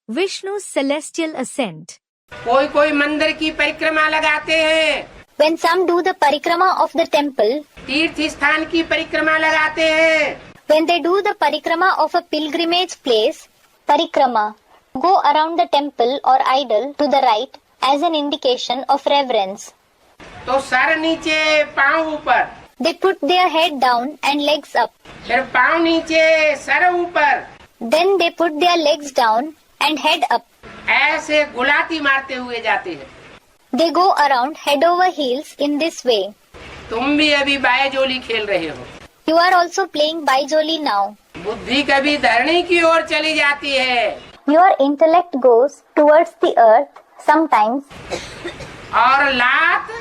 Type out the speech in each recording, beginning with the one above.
Vishnu's celestial ascent. कोई कोई मंदिर की परिक्रमा लगाते हैं. When some do the parikrama of the temple, तीर्थ स्थान की परिक्रमा लगाते हैं. when they do the parikrama of a pilgrimage place, parikrama, go around the temple or idol to the right as an indication of reverence. तो sir नीचे पांव ऊपर, They put their head down and legs up. फिर पांव नीचे sir ऊपर, Then they put their legs down and head up. ऐसे गुलाटी मारते हुए जाते हैं. They go around head over heels in this way. तुम भी अभी बायजोली खेल रहे हो. You are also playing Baijoli now. बुद्धि कभी धरणी की ओर चली जाती है Your intellect goes towards the earth sometimes, और लात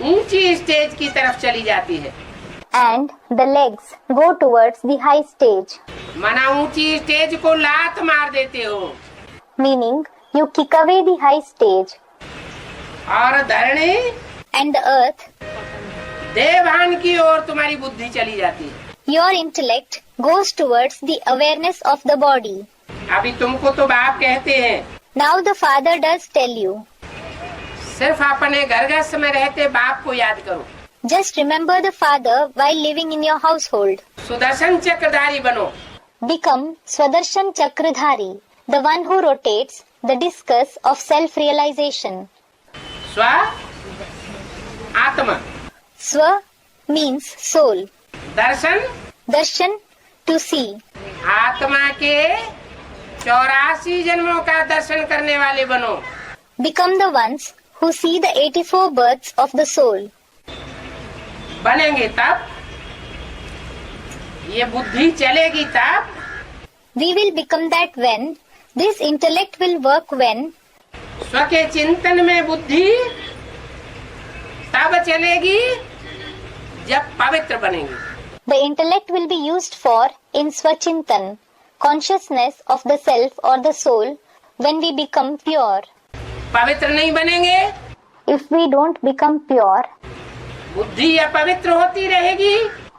ऊंची स्टेज की तरफ चली जाती है. and the legs go towards the high stage, मना ऊंची स्टेज को लात मार देते हो meaning you kick away the high stage, और धरणी and the earth, देवभान की ओर तुम्हारी बुद्धि चली जाती है. your intellect goes towards the awareness of the body. अभी तुमको तो बाप कहते हैं, Now the father does tell you, सिर्फ अपने घर गृहस्थ में रहते बाप को याद करो. just remember the father while living in your household. Sudarshan चक्रधारी बनो. Become Swadarshan Chakradhari, the one who rotates the discus of self-realization. स्व आत्मा, Swa means soul. Darshan Darshan, to see. आत्मा के 84 जन्मों का दर्शन करने वाले बनो. Become the ones who see the 84 births of the soul. बनेंगे तब, ये बुद्धि चलेगी तब, We will become that when this intellect will work when स्व के चिंतन में बुद्धि तब चलेगी जब पवित्र बनेंगे. the intellect will be used for in Swachintan, consciousness of the self or the soul, when we become pure. पवित्र नहीं बनेंगे, If we don't become pure, बुद्धि अपवित्र होती रहेगी,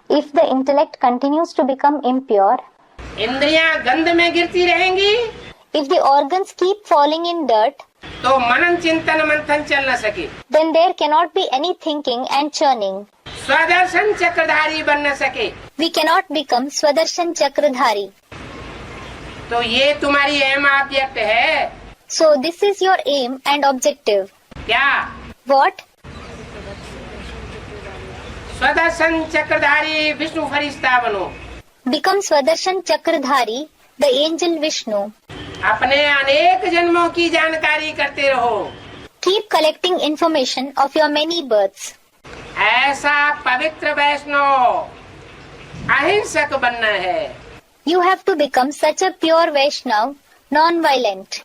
if the intellect continues to become impure, इंद्रियां गंध में गिरती रहेंगी, if the organs keep falling in dirt, तो मनन चिंतन मंथन चल न सके. then there cannot be any thinking and churning. स्वदर्शन चक्रधारी बन न सके. We cannot become Swadarshan Chakradhari. तो ये तुम्हारी एम ऑब्जेक्ट है. So this is your aim and objective. क्या? What? स्वदर्शन चक्रधारी विष्णु फरिश्ता बनो. Become Swadarshan Chakradhari, the angel Vishnu. अपने अनेक जन्मों की जानकारी करते रहो. Keep collecting information of your many births. ऐसा पवित्र वैष्णव अहिंसक बनना है. You have to become such a pure Vaishnav, non-violent.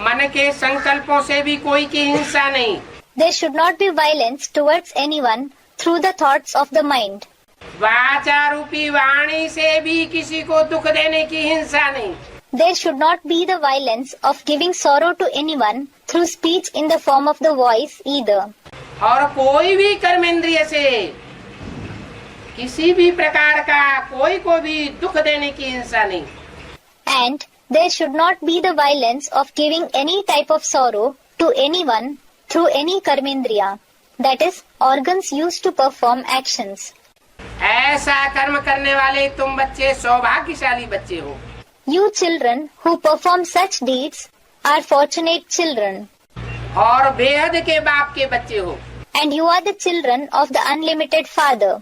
मन के संकल्पों से भी कोई की हिंसा नहीं. There should not be violence towards anyone through the thoughts of the mind. वाचा रूपी वाणी से भी किसी को दुख देने की हिंसा नहीं. There should not be the violence of giving sorrow to anyone through speech in the form of the voice either. और कोई भी कर्मेंद्रिय से किसी भी प्रकार का कोई को भी दुख देने की हिंसा नहीं. And there should not be the violence of giving any type of sorrow to anyone through any karmendriya, that is, organs used to perform actions. ऐसा कर्म करने वाले तुम बच्चे सौभाग्यशाली बच्चे हो. You children who perform such deeds are fortunate children. और बेहद के बाप के बच्चे हो. And you are the children of the unlimited Father.